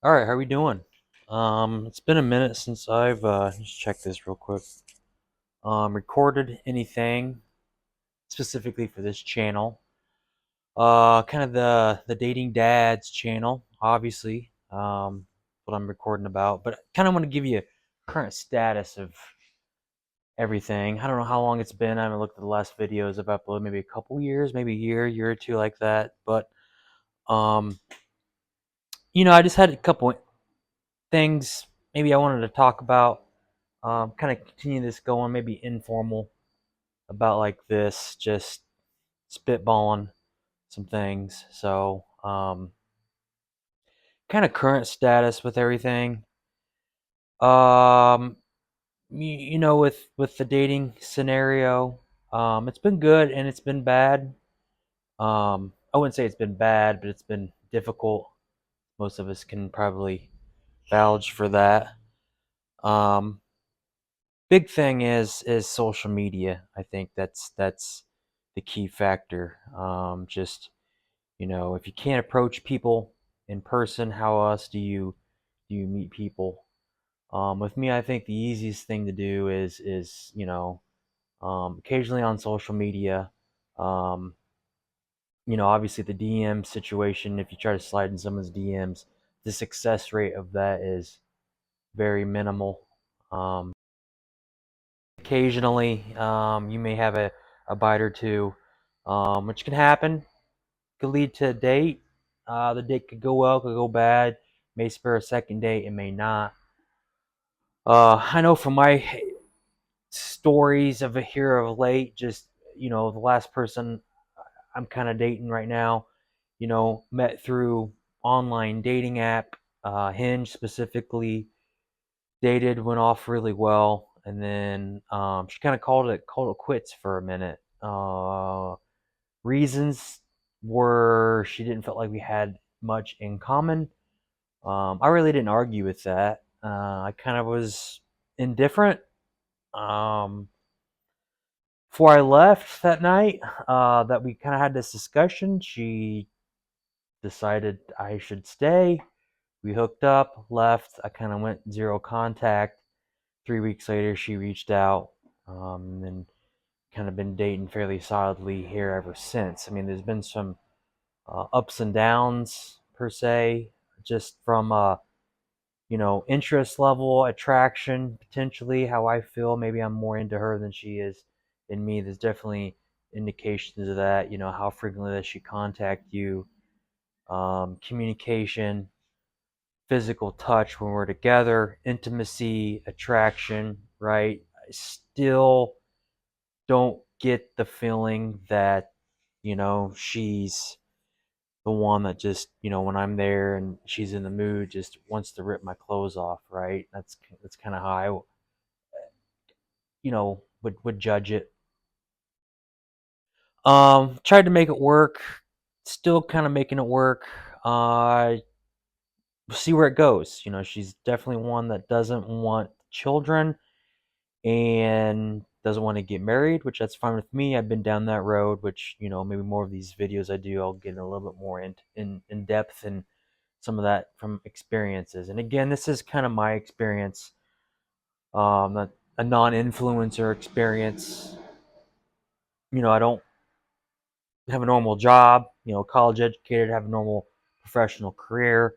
All right, how we doing? It's been a minute since I've just check this real quick. Recorded anything specifically for this channel. Kind of the dating dads channel, obviously. What I'm recording about, but I kind of want to give you a current status of everything. I don't know how long it's been. I haven't looked at the last videos I've uploaded. Maybe a couple years, maybe a year or two like that. But um, I just had a couple things maybe I wanted to talk about. Kind of continue this going, maybe informal about like this, just spitballing some things. So, kind of current status with everything. Um, with the dating scenario, it's been good and it's been bad. I wouldn't say it's been bad, but it's been difficult. Most of us can probably vouch for that. Um, Big thing is social media. I think that's the key factor. Just if you can't approach people in person, how else do you meet people? With me, I think the easiest thing to do is occasionally on social media. Um, Obviously the DM situation. If you try to slide in someone's DMs, the success rate of that is very minimal. Um, Occasionally, you may have a bite or two, which can happen. Could lead to a date. The date could go well, could go bad. May spur a second date, it may not. I know from my stories of here of late, just the last person I'm kind of dating right now, met through online dating app, Hinge specifically. Dated, went off really well, and then she kind of called it quits for a minute. Reasons were she didn't feel like we had much in common. I really didn't argue with that. I kind of was indifferent. Um, Before I left that night, that we kind of had this discussion, she decided I should stay. We hooked up, left. I kind of went zero contact. 3 weeks later, she reached out, and kind of been dating fairly solidly here ever since. I mean, there's been some ups and downs per se, just from interest level, attraction, potentially how I feel. Maybe I'm more into her than she is in me. There's definitely indications of that. How frequently does she contact you? Communication, physical touch when we're together, intimacy, attraction, right? I still don't get the feeling that, she's the one that just, when I'm there and she's in the mood, just wants to rip my clothes off, right? That's kind of how I, would judge it. Tried to make it work, still kind of making it work. We'll see where it goes. She's definitely one that doesn't want children and doesn't want to get married, which that's fine with me. I've been down that road, which maybe more of these videos I do, I'll get a little bit more in depth and some of that from experiences. And again, this is kind of my experience, not a non-influencer experience. I don't have a normal job. College educated, have a normal professional career,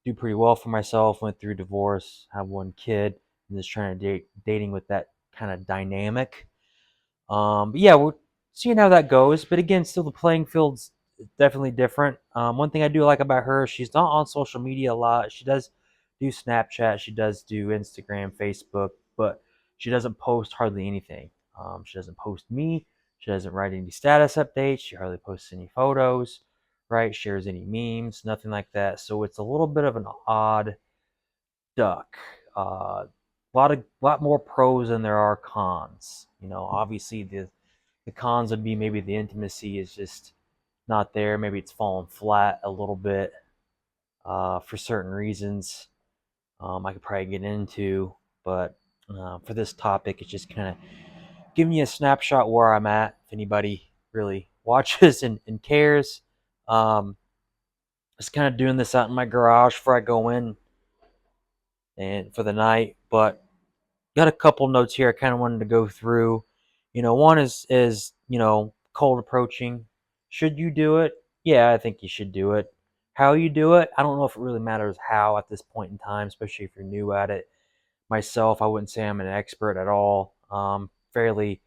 do pretty well for myself. Went through divorce, have one kid, and just trying to dating with that kind of dynamic. But yeah, we're seeing how that goes. But again, still the playing field's definitely different. One thing I do like about her, she's not on social media a lot. She does do Snapchat, she does do Instagram, Facebook, but she doesn't post hardly anything. She doesn't post me. She doesn't write any status updates. She hardly posts any photos, right? Shares any memes, nothing like that. So it's a little bit of an odd duck. Lot more pros than there are cons. Obviously the cons would be maybe the intimacy is just not there. Maybe it's fallen flat a little bit for certain reasons. I could probably get into, but for this topic, it's just kind of giving you a snapshot where I'm at. If anybody really watches and cares, just kind of doing this out in my garage before I go in. and for the night. But got a couple notes here I kind of wanted to go through. One is cold approaching. Should you do it? Yeah, I think you should do it. How you do it, I don't know if it really matters how at this point in time, especially if you're new at it. Myself, I wouldn't say I'm an expert at all. Fairly,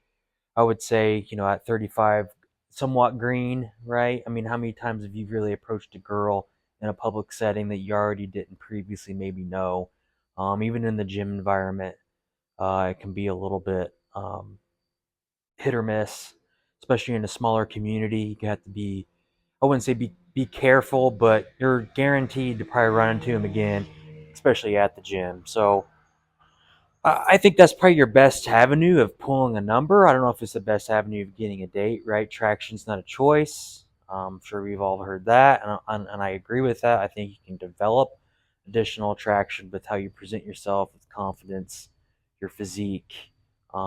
I would say, at 35, somewhat green, right? I mean, how many times have you really approached a girl in a public setting that you already didn't previously maybe know? Even in the gym environment, it can be a little bit hit or miss, especially in a smaller community. You have to be, I wouldn't say be careful, but you're guaranteed to probably run into him again, especially at the gym. So I think that's probably your best avenue of pulling a number. I don't know if it's the best avenue of getting a date, right? Traction's not a choice. I'm sure we've all heard that, and I agree with that. I think you can develop additional attraction with how you present yourself with confidence, your physique,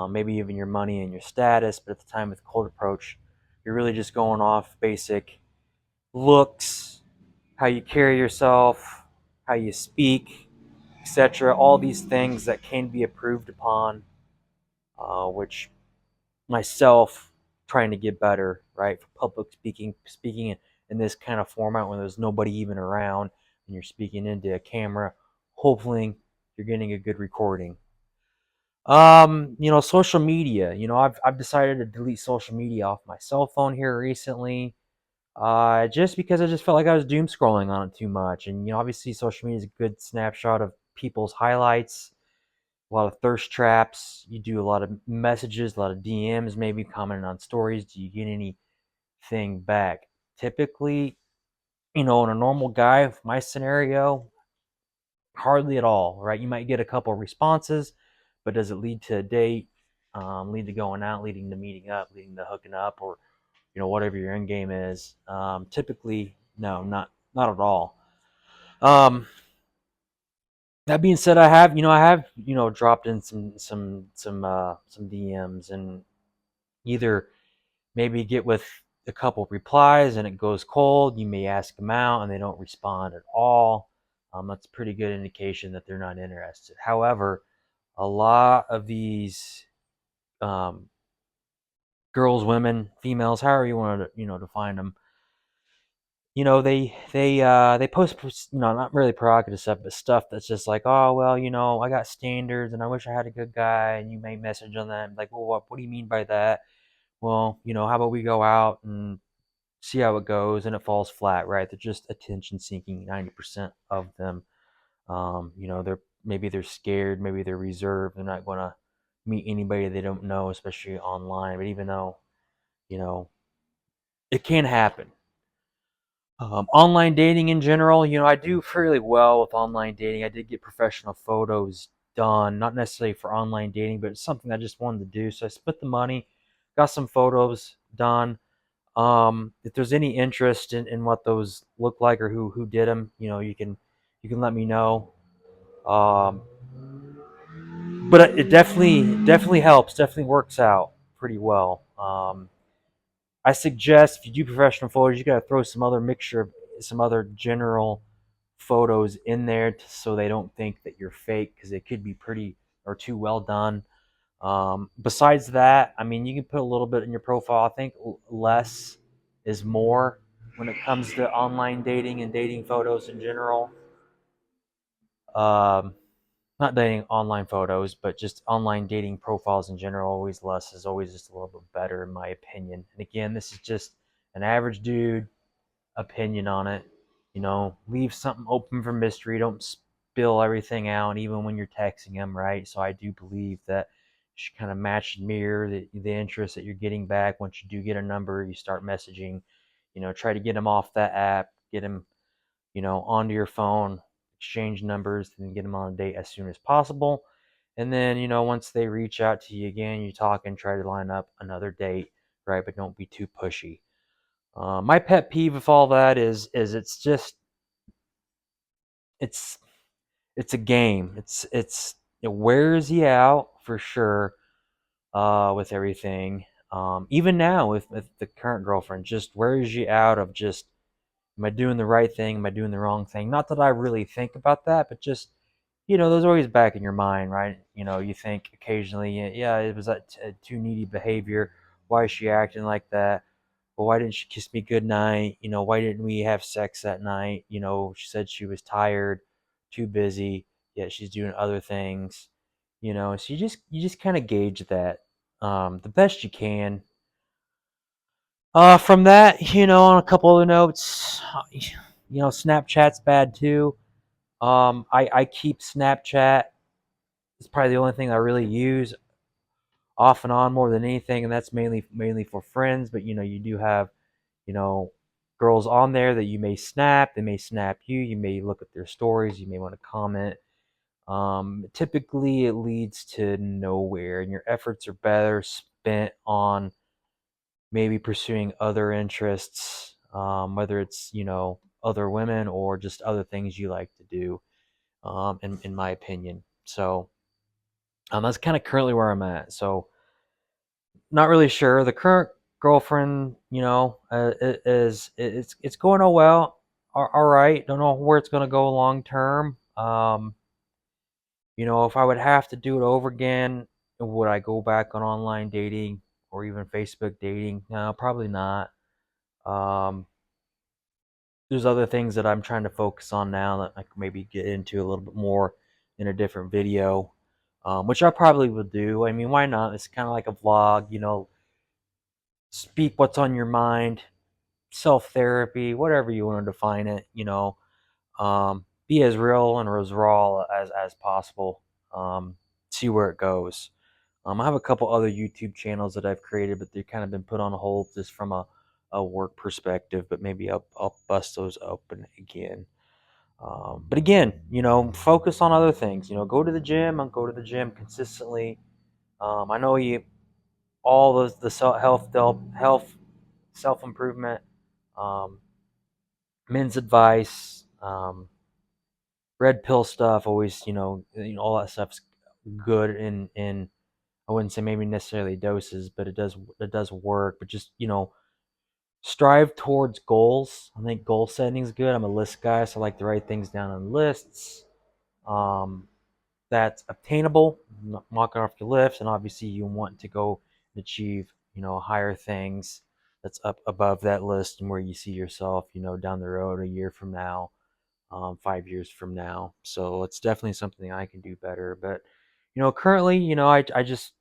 maybe even your money and your status. But at the time with cold approach, you're really just going off basic looks, how you carry yourself, how you speak, etc. All these things that can be improved upon, which myself trying to get better, right? For public speaking in this kind of format when there's nobody even around and you're speaking into a camera, hopefully you're getting a good recording. Social media. I've decided to delete social media off my cell phone here recently. Just because I just felt like I was doom scrolling on it too much. And obviously social media is a good snapshot of people's highlights, a lot of thirst traps. You do a lot of messages, a lot of DMs, maybe commenting on stories. Do you get anything back? Typically, in a normal guy, my scenario, hardly at all, right? You might get a couple of responses, but does it lead to a date, lead to going out, leading to meeting up, leading to hooking up, or whatever your end game is? Typically, no, not at all. Um, that being said, I have dropped in some DMs and either maybe get with a couple replies and it goes cold. You may ask them out and they don't respond at all. That's a pretty good indication that they're not interested. However, a lot of these um, girls, women, females, however you want to define them, they post not really provocative stuff, but stuff that's just like, oh well, I got standards and I wish I had a good guy, and you may message on them like, well, what do you mean by that? Well, how about we go out and see how it goes, and it falls flat, right? They're just attention seeking, 90% of them. They're scared, maybe they're reserved, they're not going to meet anybody they don't know, especially online. But even though you know it can happen. Online dating in general, I do fairly well with online dating. I did get professional photos done, not necessarily for online dating, but it's something I just wanted to do. So I spent the money, got some photos done. If there's any interest in what those look like or who did them, you can let me know. Um, but it definitely helps. Definitely works out pretty well. I suggest if you do professional photos, you gotta throw some other mixture of some other general photos in there so they don't think that you're fake, because it could be pretty or too well done. Besides that, I mean, you can put a little bit in your profile. I think less is more when it comes to online dating and dating photos in general. Um, Not dating online photos, but just online dating profiles in general. Always less is always just a little bit better, in my opinion. And again, this is just an average dude opinion on it. Leave something open for mystery. Don't spill everything out, even when you're texting them, right? So I do believe that you should kind of match and mirror the interest that you're getting back. Once you do get a number, you start messaging. Try to get them off that app, get them, onto your phone, exchange numbers, and get them on a date as soon as possible. And then, once they reach out to you again, you talk and try to line up another date, right? But don't be too pushy. My pet peeve with all that is it's it's a game. It wears you out for sure. With everything. Even now with the current girlfriend, just wears you out of just, am I doing the right thing? Am I doing the wrong thing? Not that I really think about that, but just there's always back in your mind, right? You think occasionally, yeah, it was that too needy behavior. Why is she acting like that? Well, why didn't she kiss me goodnight? Why didn't we have sex that night? She said she was tired, too busy, yet she's doing other things. So you just kind of gauge that the best you can. From that, on a couple other notes, Snapchat's bad too. I keep Snapchat. It's probably the only thing I really use off and on more than anything, and that's mainly for friends. But you do have you know girls on there that you may snap. They may snap you. You may look at their stories. You may want to comment. Typically, it leads to nowhere, and your efforts are better spent on maybe pursuing other interests, whether it's other women or just other things you like to do. In my opinion, so that's kind of currently where I'm at. So not really sure. The current girlfriend, it's going all well. All right. Don't know where it's going to go long term. If I would have to do it over again, would I go back on online dating or even Facebook dating? No, probably not. Um, there's other things that I'm trying to focus on now that I can maybe get into a little bit more in a different video, which I probably will do. I mean, why not? It's kind of like a vlog, speak what's on your mind, self therapy, whatever you want to define it. Be as real and as raw as possible. See where it goes. I have a couple other YouTube channels that I've created, but they've kind of been put on hold just from a work perspective. But maybe I'll bust those open again. But again, focus on other things. Go to the gym and go to the gym consistently. I know you all the health self improvement, um, men's advice, red pill stuff. Always, all that stuff's good in I wouldn't say maybe necessarily doses, but it does work. But just strive towards goals. I think goal setting is good. I'm a list guy, so I like to write things down on lists. Um, that's obtainable, knock it off your list, and obviously you want to go and achieve, higher things that's up above that list and where you see yourself, down the road, a year from now, 5 years from now. So it's definitely something I can do better. But currently, I just,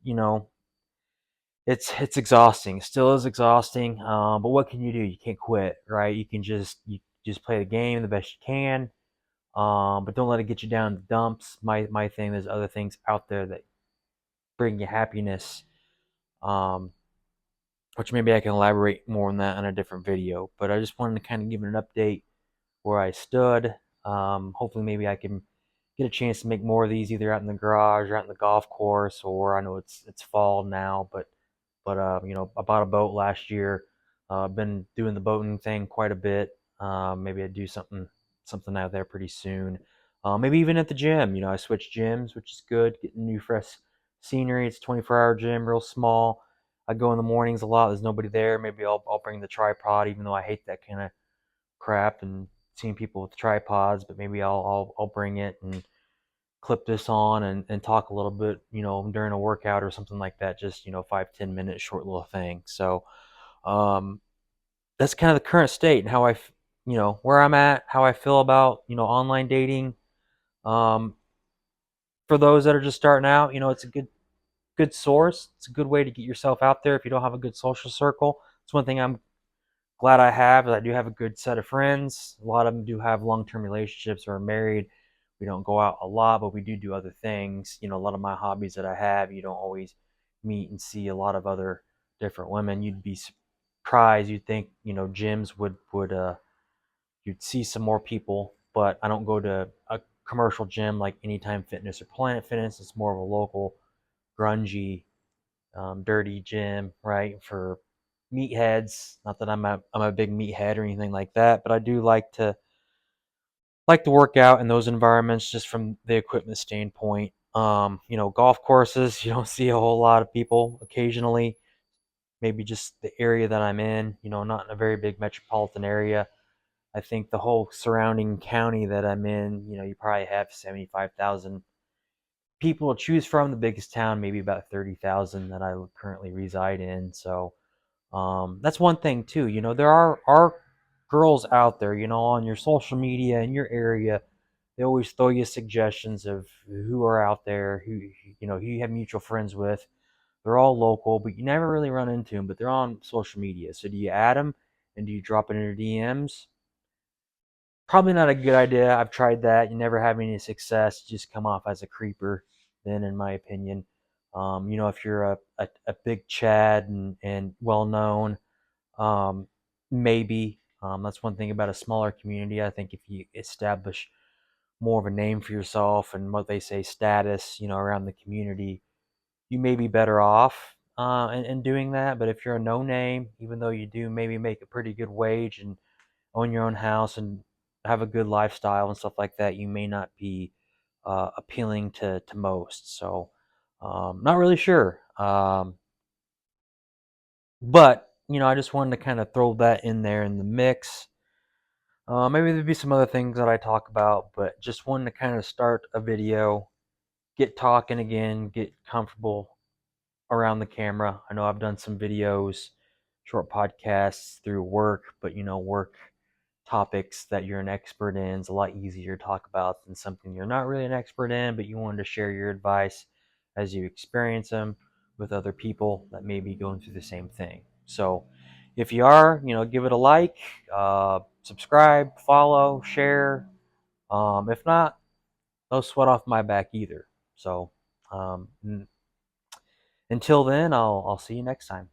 it's exhausting. It still is exhausting. But what can you do? You can't quit, right? You just play the game the best you can. But don't let it get you down in the dumps. My thing, there's other things out there that bring you happiness, um, which maybe I can elaborate more on that in a different video. But I just wanted to kind of give it an update where I stood. Hopefully, maybe I can get a chance to make more of these, either out in the garage or out in the golf course, or I know it's fall now, but I bought a boat last year. Been doing the boating thing quite a bit. Maybe I do something out there pretty soon. Maybe even at the gym. I switched gyms, which is good. Getting new fresh scenery. It's a 24-hour gym, real small. I go in the mornings a lot. There's nobody there. Maybe I'll bring the tripod, even though I hate that kind of crap and seeing people with tripods. But maybe I'll bring it and clip this on and talk a little bit, during a workout or something like that. Just 5-10 minute short little thing. So um, that's kind of the current state and how where I'm at, how I feel about online dating. Um, for those that are just starting out, it's a good source. It's a good way to get yourself out there if you don't have a good social circle. It's one thing I'm glad I have is I do have a good set of friends. A lot of them do have long-term relationships or are married. We don't go out a lot, but we do other things. A lot of my hobbies that I have, you don't always meet and see a lot of other different women. You'd be surprised. You'd think, gyms would you'd see some more people, but I don't go to a commercial gym like Anytime Fitness or Planet Fitness. It's more of a local, grungy, dirty gym, right? For meatheads. Not that I'm a big meathead or anything like that, but I do like to work out in those environments just from the equipment standpoint. Golf courses, you don't see a whole lot of people occasionally. Maybe just the area that I'm in, not in a very big metropolitan area. I think the whole surrounding county that I'm in, you probably have 75,000 people to choose from. The biggest town, maybe about 30,000 that I currently reside in. So that's one thing too. There are girls out there, on your social media in your area. They always throw you suggestions of who are out there, who you have mutual friends with. They're all local, but you never really run into them. But they're on social media. So do you add them and do you drop it in your DMs? Probably not a good idea. I've tried that. You never have any success. You just come off as a creeper, then, in my opinion. If you're a big Chad and well known, um, maybe. That's one thing about a smaller community. I think if you establish more of a name for yourself and what they say status, around the community, you may be better off in doing that. But if you're a no name, even though you do maybe make a pretty good wage and own your own house and have a good lifestyle and stuff like that, you may not be appealing to most. So, not really sure. But I just wanted to kind of throw that in there in the mix. Maybe there'd be some other things that I talk about, but just wanted to kind of start a video, get talking again, get comfortable around the camera. I know I've done some videos, short podcasts through work, but work topics that you're an expert in is a lot easier to talk about than something you're not really an expert in, but you wanted to share your advice as you experience them with other people that may be going through the same thing. So if you are, give it a like, subscribe, follow, share. If not, no sweat off my back either. So until then, I'll see you next time.